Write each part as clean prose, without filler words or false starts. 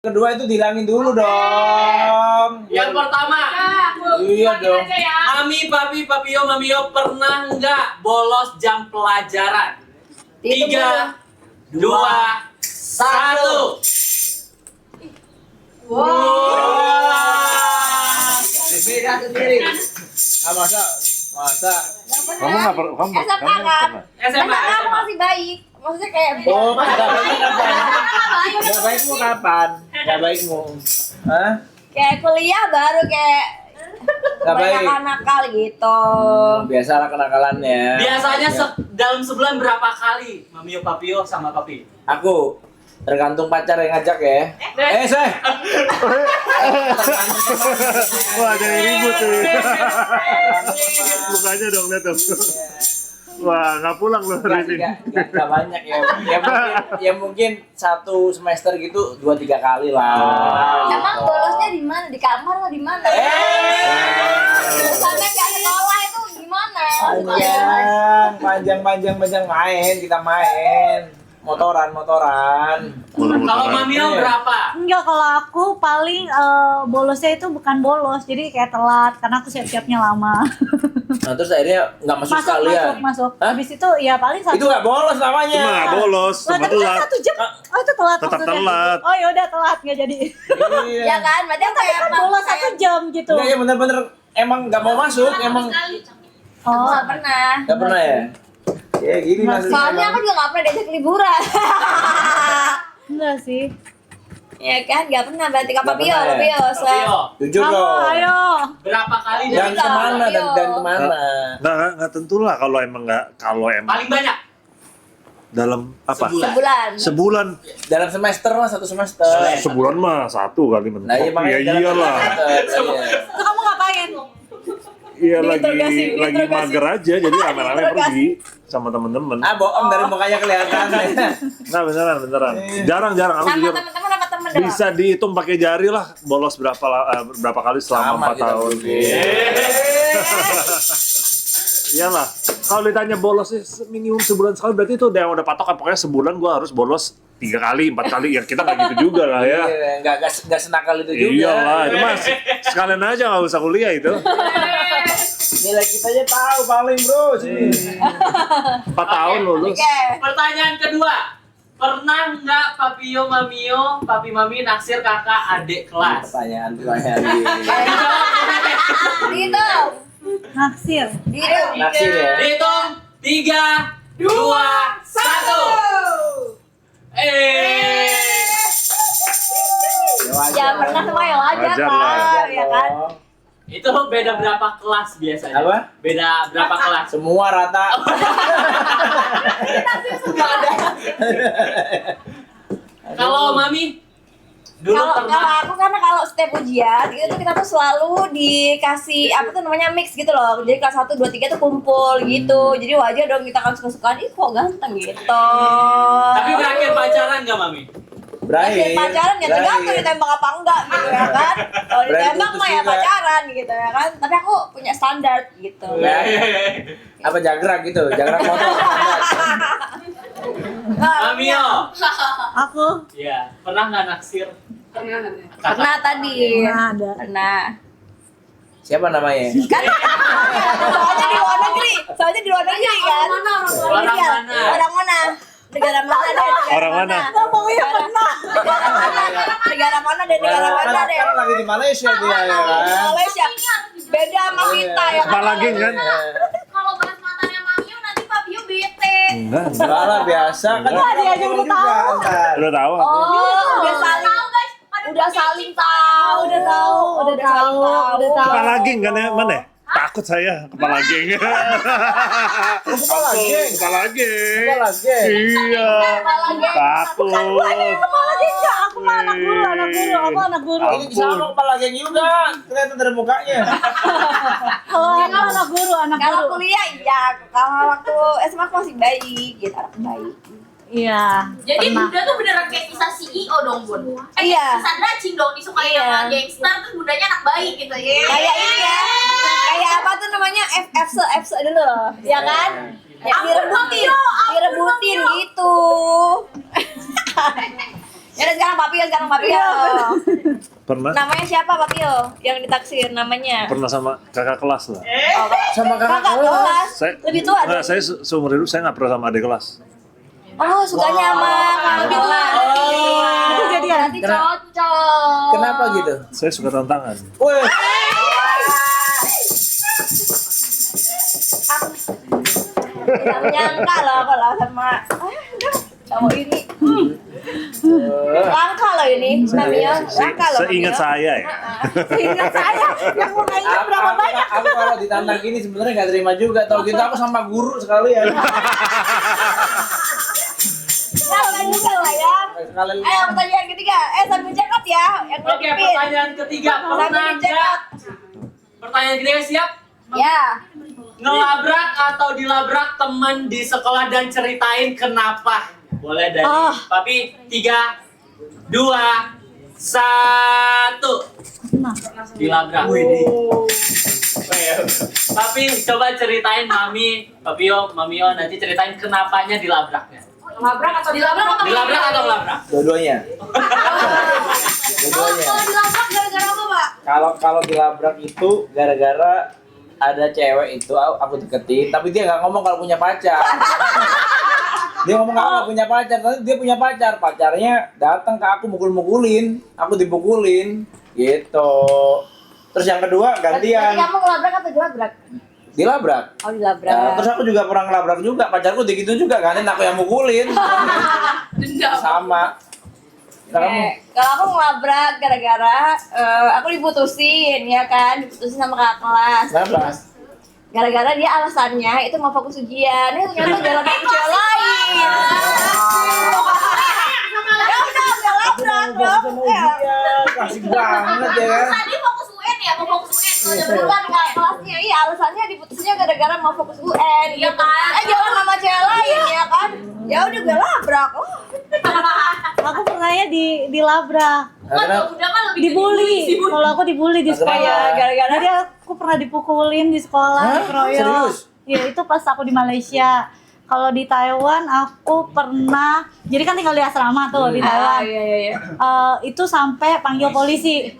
Kedua itu dihilangin dulu dong. Yang pertama. Iya dong. Mami, papi, papio, mamio pernah nggak bolos jam pelajaran? 3, 2, 1. Sendiri. Masa. Kamu nggak pernah? Kamu SMA kan? SMA. Kamu masih baik. Maksudnya kayak Oh, nggak baikmu kapan? Nggak baikmu kapan? Nggak baikmu? Hah? kayak kuliah baru kayak Nggak baik. banyak nakal gitu. Biasalah kenakalannya. Biasanya Ya. dalam sebulan berapa kali mamio, papio sama papi? Aku tergantung pacar yang ngajak ya. Seh. Wah, jadi ribut tuh. Mukanya dong lihat tuh. Wah, nggak pulang loh hari ini. Nggak banyak ya. Ya mungkin satu semester gitu 2-3 kali lah. Emang bolosnya di mana? Di kamar atau di mana? Sampai nggak sekolah itu gimana? Panjang main, kita main. Motoran. Kalau mamio berapa? Enggak, kalau aku paling bolosnya itu bukan bolos, jadi kayak telat karena aku siap-siapnya lama. Nah terus akhirnya nggak masuk sekalian. masuk. Hah? Habis itu ya paling satu. Itu nggak bolos namanya. Cuma nggak bolos, Lah, cuma tapi kan telat. 1 jam. Oh, itu telat Tetap maksudnya. telat. Oh, ya udah telat nggak jadi. Iya. Ya kan? Berarti Tapi kan bolos 1 jam gitu. Enggak ya bener-bener emang nggak mau masuk, emang Aku nggak pernah. nggak pernah ya. Ya gini Soalnya aku juga nggak pernah diajak liburan. Enggak sih. Ya kan? Nggak pernah. Berarti Kak Nggak Papio, pernah ya? Papio, Jujur Kamu, dong. ayo. berapa kali Dan Jujur dong, kemana ayo. dan kemana? Nggak tentu lah kalau emang paling banyak? dalam apa? Sebulan. Sebulan. Dalam semester lah, satu semester. Sebulan mah 1 kali mentok. Nah, iya Ya makanya dalam iyalah. semester, iya. Itu kamu ngapain? Iya lagi Diinterogasi. mager aja, jadi rame-rame pergi sama temen-temen. Ah bohong dari mukanya kelihatan. Nah beneran. Jarang-jarang aku Sama jujur. teman-teman apa teman doang? Bisa dihitung pakai jari lah bolos berapa kali selama 4 kita tahun. berdua. Iyalah. Kalau ditanya bolos minimum sebulan sekali berarti itu udah patokan, pokoknya sebulan gua harus bolos 3 kali, 4 kali. Ya kita nggak gitu juga lah ya. Iya, nggak senakal itu juga. Iyalah, itu mas sekalian aja nggak usah kuliah itu. Nilai kita aja tahu paling bro. Sini. 4 tahun lulus. Oke. Pertanyaan kedua. Pernah nggak papio, mamio, papi, mami naksir kakak adik kelas? Pertanyaan Gitu. Naksir. Gitu. naksir ya. Dihitung 3, 2, 1. Ya pernah semua ya wajar Wajar lah, lah. ya kan? Itu beda berapa kelas biasanya? Apa? Beda berapa kelas? Semua rata. Kalau mami dulu Kalau pernah. aku karena kalau setiap ujian itu tuh kita tuh selalu dikasih apa tuh namanya mix gitu loh. Jadi kelas 1, 2, 3 tuh kumpul gitu. Jadi wajar dong kita kan suka-sukaan, ih kok ganteng gitu. Tapi berakhir pacaran nggak mami? Akhir pacaran ya tergantung ditembak apa enggak gitu ya kan. Kalau Berakhir ditembak putus mah ya juga. pacaran gitu ya kan. Tapi aku punya standar gitu. Apa jagrak gitu? Jagrak motor. Mamio. Aku Iya, pernah nggak naksir? Pernah tadi. pernah ada. Pernah. Siapa namanya? Kan soalnya di luar negeri kan. Orang Iya, mana? Orang mana? Negara mana deh? Orang mana? Ngomongnya pernah. Negara mana deh? Negara mana deh? Kan lagi di Malaysia dia ya kan. Malaysia. Beda sama kita ya kan. Apalagi kan? Kalau bahas mantannya Mamio nanti Papio bete. Enggak. Enggak lah biasa kan. Enggak, dia aja udah tahu. Ntar. Udah tahu. aku. Oh, udah saling Tahu guys, udah saling tahu, Udah tahu, udah tahu, udah tahu. Kepala geng kan ya? Mana? Takut saya kepala geng. Kepala geng. Kepala geng. Kepala geng. Iya. Takut. Kepala dia enggak, aku mah anak guru. Aku anak guru. Ini sama kepala geng juga. Kelihatan dari mukanya. Kalau aku anak guru. Kalau kuliah iya, kalau waktu SMA aku masih baik gitu, anak baik. Iya. Jadi pernah. Bunda tuh beneran kayak kisah CEO dong Bun. Iya. Kisah Dracing dong, disukai Iya. sama gangster terus bundanya anak baik gitu ya. Kayak ini ya. Kayak apa tuh namanya? FC dulu loh. Ya kan? Ya, Ampun, Papio, ampun, direbutin Papio. gitu. Ya udah sekarang Papio. Pernah? Namanya siapa Papio? Yang ditaksir namanya? Pernah sama kakak kelas lah. Oh, Sama kakak kelas. Saya, Lebih tua Nah, dong. saya seumur hidup saya nggak pernah sama adik kelas. Oh, sukanya sama kakak kelas. Itu jadian. Berarti cocok. Kenapa gitu? Saya suka tantangan. Wih, Tidak menyangka loh kalau sama cowok ini. Langka loh ini, Mamio. Langka loh. Seingat Mamio. saya ya. Seingat saya yang mulainya berapa banyak. Aku kalau ditantang gini sebenarnya nggak terima juga. Tahu gitu aku sama guru sekalian. Langka juga lah ya. Sekalian. Ayo pertanyaan ketiga. Sambil cekot ya. Yang Oke, ngelipin. pertanyaan ketiga. Pernah Sambil nggak? cekot. Pertanyaan ketiga siap? Ya. Ngelabrak atau dilabrak teman di sekolah dan ceritain kenapa. Boleh dari Papi. 3, 2, 1. Nah, Dilabrak. Papi coba ceritain Papio, Mamio nanti ceritain kenapanya dilabraknya. Dilabrak atau Dilabrak atau ngelabrak? Dua-duanya. Kalau dilabrak gara-gara apa, Pak? Kalau dilabrak itu gara-gara ada cewek itu aku deketin, tapi dia nggak ngomong kalau punya pacar. Dia ngomong kalau nggak punya pacar, tapi dia punya pacar. Pacarnya datang ke aku mukul-mukulin, aku dipukulin, gitu. Terus yang kedua Berarti gantian, kamu ngelabrak atau dilabrak? dilabrak. Oh, dilabrak. Nah, terus aku juga pernah ngelabrak juga, pacarku gitu juga, gantian aku yang mukulin. Sama. Kalau aku ngelabrak gara-gara aku diputusin ya kan, diputusin sama kakak kelas. Kenapa? Gara-gara dia alasannya itu mau fokus ujian, ternyata jalan sama cewek lain. Ya udah labrak dong. Klasik banget ya kan. Tadi fokus UN ya, mau fokus UN. Udah Bukan berubah kakak kelasnya, iya alasannya diputusinnya gara-gara mau fokus UN. Iya gitu. kan? Jalan sama cewek lain ya kan. Ya udah gue labrak. Oh. aku pernahnya dilabrak. Kan udah kan lebih Dibully. sih, Bu. Kalau aku dibully di Kenapa? sekolah. Gara-gara? Jadi aku pernah dipukulin di sekolah, Hah? dikeroyok. Serius? Iya, itu pas aku di Malaysia. Kalau di Taiwan aku pernah, jadi kan tinggal di asrama tuh di Taiwan. Iya. Itu sampai panggil polisi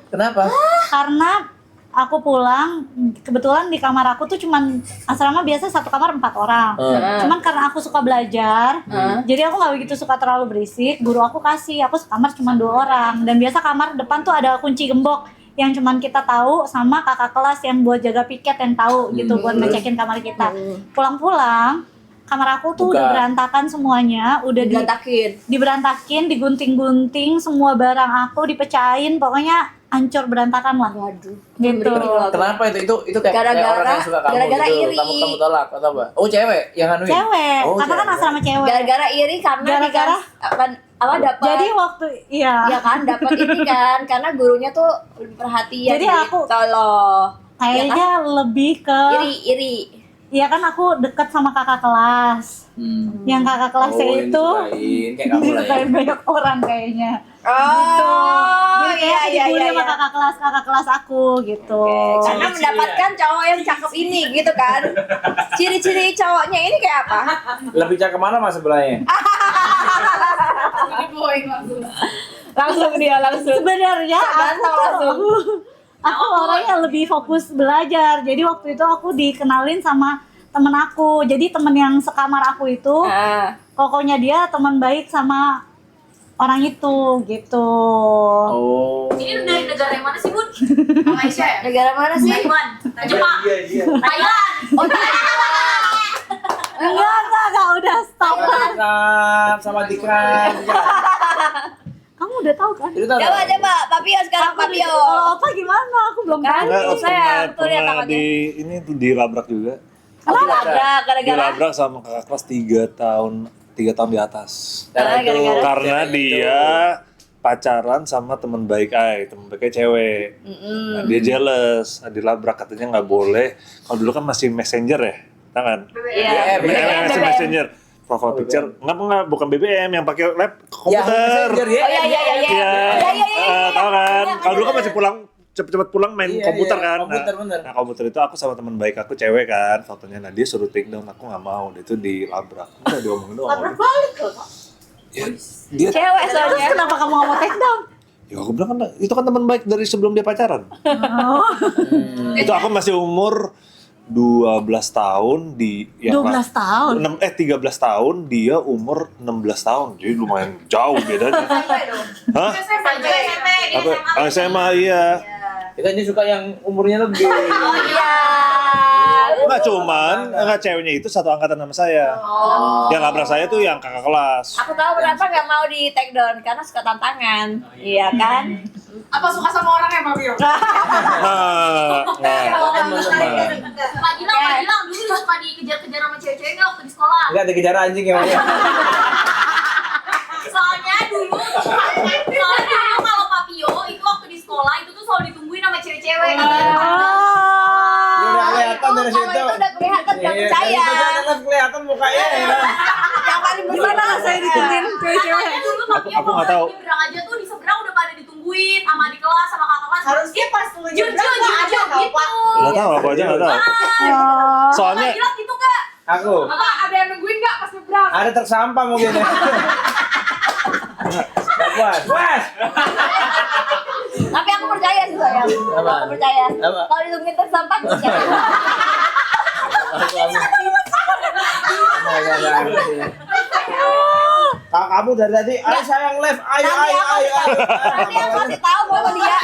Kenapa? karena aku pulang, kebetulan di kamar aku tuh cuman asrama biasa satu kamar 4 orang. Cuman karena aku suka belajar, jadi aku nggak begitu suka terlalu berisik. Guru aku kasih, aku sekamar cuma 2 orang. Dan biasa kamar depan tuh ada kunci gembok yang cuman kita tahu sama kakak kelas yang buat jaga piket yang tahu gitu buat ngecekin kamar kita. Pulang-pulang, kamar aku tuh udah Buka. berantakan semuanya, udah diberantakin, digunting-gunting, semua barang aku dipecahin, pokoknya hancur berantakan lah. Waduh. Gitu. Kenapa itu kayak Gara-gara- orang yang suka kamu gara-gara gitu, iri. kamu tolak atau apa? Oh cewek yang anuin? Cewek, Oh, karena kan cewek. asrama cewek. Gara-gara iri karena Gara-gara? apa dapat Jadi waktu ya kan dapat ini kan karena gurunya tuh lebih perhatian Jadi aku- gitu loh. kayaknya lebih ke Iri. iya kan aku deket sama kakak kelas. Yang kakak kelasnya yang itu disukain, kayak kamu lah ya. disukain banyak orang kayaknya. Oh, Jadi kayak aku dibully sama kakak kelas aku gitu. Karena mendapatkan cowok yang cakep ini gitu kan. Ciri-ciri cowoknya ini kayak apa? Lebih cakep mana mas sebelahnya? Langsung dia langsung. Sebenarnya Ganteng langsung. aku orangnya lebih fokus belajar. Jadi waktu itu aku dikenalin sama temen aku. Jadi temen yang sekamar aku itu, pokoknya dia teman baik sama orang itu gitu. Oh. Ini dari negara yang mana sih, Bun? Malaysia ya? Negara mana sih? Taiwan, Jepang, Iya. Thailand. Oh, Thailand. Enggak, udah stop lah. Sama Dikran. Kamu udah tahu kan? Itu tahu. Coba Papio sekarang Papio. Kalau apa gimana? Aku belum Kan? tahu. Saya betul ya pernah tangannya. ini tuh dilabrak juga. Dilabrak gara-gara Dilabrak sama kakak kelas 3 tahun di atas. Gara-gara? Karena dia pacaran sama teman baik teman baiknya cewek. Nah, dia jealous, dilabrak katanya nggak boleh. Kalau dulu kan masih messenger ya, tangan. Iya. MMS messenger. Profile picture, bukan BBM yang pakai lab komputer. Messenger, ya. Oh iya. Tahu kan? Kalau dulu kan masih pulang cepet-cepet pulang main Iya, komputer iya, kan. komputer, bener. Nah, komputer itu aku sama teman baik aku cewek kan, fotonya. Nah, dia suruh take down, aku nggak mau. Dia itu dilabrak. Udah diomongin doang. Labrak balik loh. Ya, dia Cewek Terus soalnya. kenapa kamu nggak mau take down? ya aku bilang kan itu kan teman baik dari sebelum dia pacaran. Itu aku masih umur 12 tahun di 12 tahun? 13 tahun, dia umur 16 tahun. Jadi lumayan jauh bedanya. Hah? SMP, di Apa? SMA. SMA iya. Kita ini suka yang umurnya lebih. Oh iya. Enggak enggak ceweknya itu satu angkatan sama saya. Yang labrak saya tuh yang kakak kelas. Aku tahu kenapa nggak mau di take down karena suka tantangan, iya kan? Apa suka sama orangnya, Pak Bio? Nah, Pak Gilang dulu suka dikejar-kejar sama cewek-cewek nggak waktu di sekolah? Enggak dikejar anjing ya. Soalnya dulu kalau Pak Bio itu waktu di sekolah itu tuh selalu ditungguin sama cewek-cewek. Ya udah kelihatan dari situ. Kalau itu udah kelihatan nggak Iya, percaya. dari situ kan kelihatan mukanya ya. Yang paling besar lah saya ditungguin cewek-cewek. Makanya dulu Pak Bio aku nggak tahu. kalau nyebrang aja tuh di seberang udah pada ditungguin sama di kelas sama kakak kelas. Harusnya pas lu Jujur nyebrang nggak ada gitu. tau, Pak. nggak tahu aku aja nggak tahu. Soalnya Kakak bilang gitu gak? Aku Kakak ada yang nungguin gak pas nyebrang? ada truk sampah mungkin ya. Puas. Tapi aku percaya sih sayang. Apa? Aku percaya. Apa? Kalau ditungguin tersampah aku percaya. Kamu dari tadi, ayo sayang live, ayo. Nanti aku kasih tahu foto dia.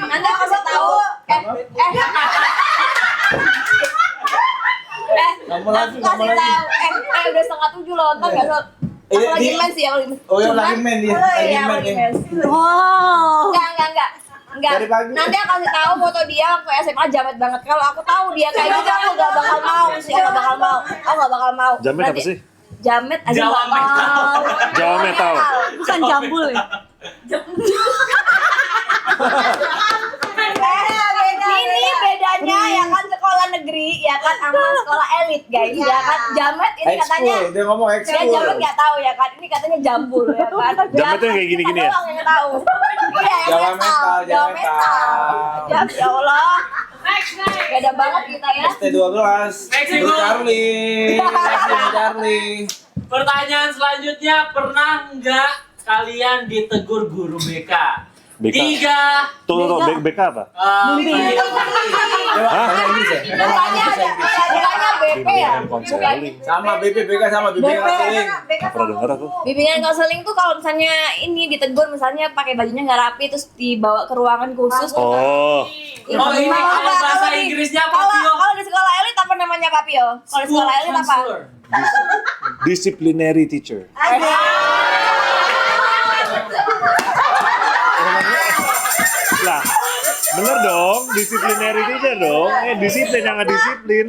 Nanti aku kasih tahu. Kamu lagi, Aku kasih tahu. Udah 6:30 loh. Ntar nggak so. Aku Iya, lagi di- main sih aku lagi. Oh, yang Cuman- lagi main dia, Oh, lagi iya, main lagi ya. main. Wow. Enggak. Dari pagi. Nanti aku kasih tahu foto dia waktu SMA jamet banget. Kalau aku tahu dia kayak gitu aku gak bakal mau sih. Aku gak bakal mau. Jamet apa Nanti- sih? Jamet aja Jawa nggak mau. Jawa metal. Bukan jambul ya? Ini bedanya ya kan sekolah negeri ya kan sama sekolah elit guys ya kan. Jamet ini katanya Ekskul, dia ngomong dia ekskul. jamet nggak tahu ya kan. Ini katanya jambul ya kan. Jametnya kayak gini-gini ya? Doang yang tahu. Iya yang Jawa metal. metal, Jawa Jawa metal. Ya Allah. Beda banget kita ya. ST12. Next, Bro Bro. Charlie. Next, Charlie. Pertanyaan selanjutnya, pernah nggak kalian ditegur guru BK? BK. 3 Tuh, BK apa? Coba bahasa Inggris ya. Bukannya ada, bukannya BP ya? Bimbingan konseling. Sama BPBK sama bimbingan konseling. Nggak pernah dengar aku. Bimbingan konseling tuh kalau misalnya ini ditegur misalnya pakai bajunya nggak rapi terus dibawa ke ruangan khusus. Oh, Oh, ini kalau bahasa Inggrisnya apa, Pio? Kalau di sekolah elit apa namanya Pak Pio? Kalau di sekolah elit apa? disciplinary teacher. Lah, bener dong, disciplinary teacher dong. Disiplin yang nggak disiplin.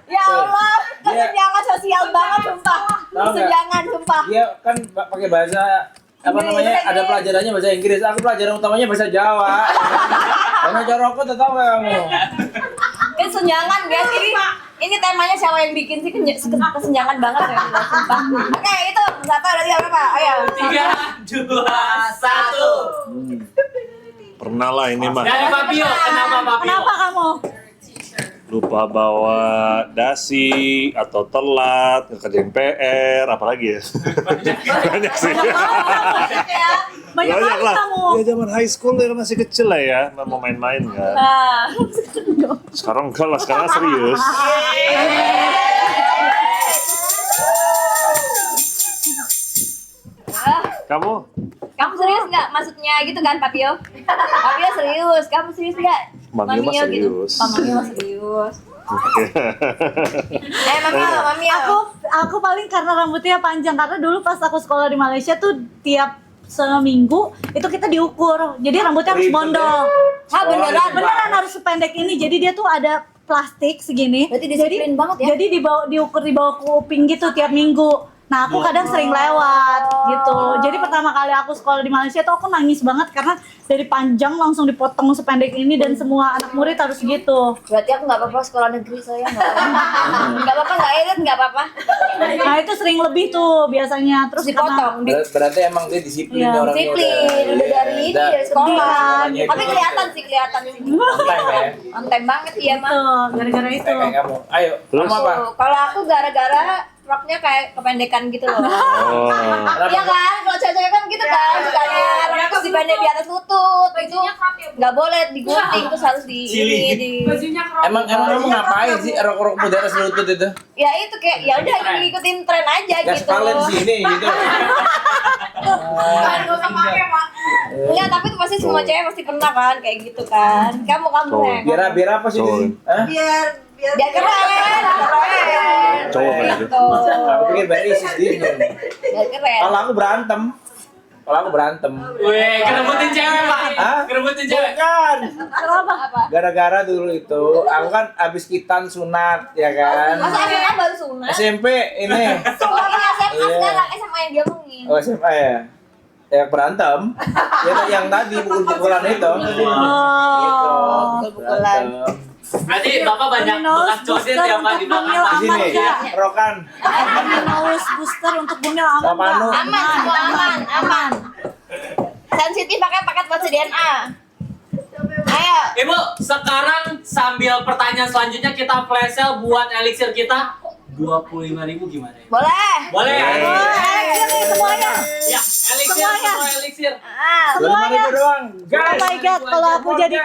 Ya Allah, kesenjangan sosial banget sumpah. Tahu nggak? Kesenjangan sumpah. Dia kan pakai bahasa apa namanya? Ada pelajarannya bahasa Inggris. Aku pelajaran utamanya bahasa Jawa. Karena cara aku tahu nggak kamu? Kesenjangan guys, ini temanya siapa yang bikin sih kesenjangan banget ya sumpah. Oke, itu satu ada tiga berapa? Ayo. 3, 2, 1. Pernah lah ini mah. Dari Pak Pio, kenapa Pak Pio? Kenapa kamu? Lupa bawa dasi atau telat, ngerjain PR, apalagi ya? Banyak sih. Banyak Banyak kali lah. kamu. Ya zaman high school ya masih kecil lah ya, mau main-main kan. Nah, Sekarang enggak lah, sekarang serius. Kamu? kamu serius nggak? Maksudnya gitu kan, Pak Pio? Pak Pio serius, kamu serius nggak? Mami mah Mamio gitu. serius. Pak Mami mah serius. Mami Aku paling karena rambutnya panjang karena dulu pas aku sekolah di Malaysia tuh tiap seminggu itu kita diukur. Jadi rambutnya harus bondol. Ah beneran? Beneran harus sependek ini. Jadi dia tuh ada plastik segini. Berarti disiplin banget ya? Jadi diukur di bawah kuping gitu tiap minggu. Nah aku kadang sering lewat gitu. Jadi pertama kali aku sekolah di Malaysia tuh aku nangis banget karena dari panjang langsung dipotong sependek ini dan semua anak murid harus gitu. Berarti aku nggak apa-apa sekolah negeri saya nggak apa-apa nggak irit nggak apa-apa. Nah itu sering lebih tuh biasanya. Terus Dipotong. Berarti emang dia disiplin Iya, orangnya. Disiplin udah dari ini dari sekolah. Iya. Tapi kelihatan sih. On time ya. On time banget ya mah. Tuh, gara-gara itu. Kayak kamu. Ayo, Terus? kamu apa? Kalau aku gara-gara roknya kayak kependekan gitu loh. Oh. Iya kan, kalau cewek-cewek kan gitu kan, sukanya rok dipendek di atas lutut itu Bajunya crop ya, Bu? nggak boleh digunting terus harus di ini di. Bajunya crop. Emang kamu ngapain sih rok-rok muda atas lutut itu? Ya itu kayak ya udah ngikutin tren aja Gas gitu. kalian sini gitu. Nggak usah pakai, Pak. Enggak, tapi itu pasti semua cewek pasti pernah kan kayak gitu kan. Kamu ya. Biar apa sih Cowok. ini? Hah? Biar keren. Cowok kayak gitu. Gitu. Aku pikir biar ISIS gitu. Biar keren. Kalau aku berantem. Weh, kerebutin cewek, Pak. Hah? Kerebutin cewek. Bukan. Apa? Gara-gara dulu itu, aku kan abis kitan sunat, ya kan? Masa SMA baru sunat? SMP ini. Oh ini SMA Iya. sekarang, SMA yang dia ngomongin. Oh SMA ya? Ya berantem. Ya yang tadi pukul-pukulan itu. Gitu. Pukul-pukulan. Berantem. Berarti Bapak banyak bekas codet ya, Pak, di belakang, Pak. Di sini, Aman, rokan. Nose booster untuk bundel aman Sama nggak? Anu. Aman, semua aman. Sensitif pakai paket batu DNA. Ayo. Ibu, sekarang sambil pertanyaan selanjutnya kita flash sale buat elixir kita 25.000 gimana ya? Boleh. Boleh ya? Elixir nih semuanya. Ya, elixir Semuanya. semua elixir. Ah. 25.000 doang. Oh Guys. my god, kalau aku jadi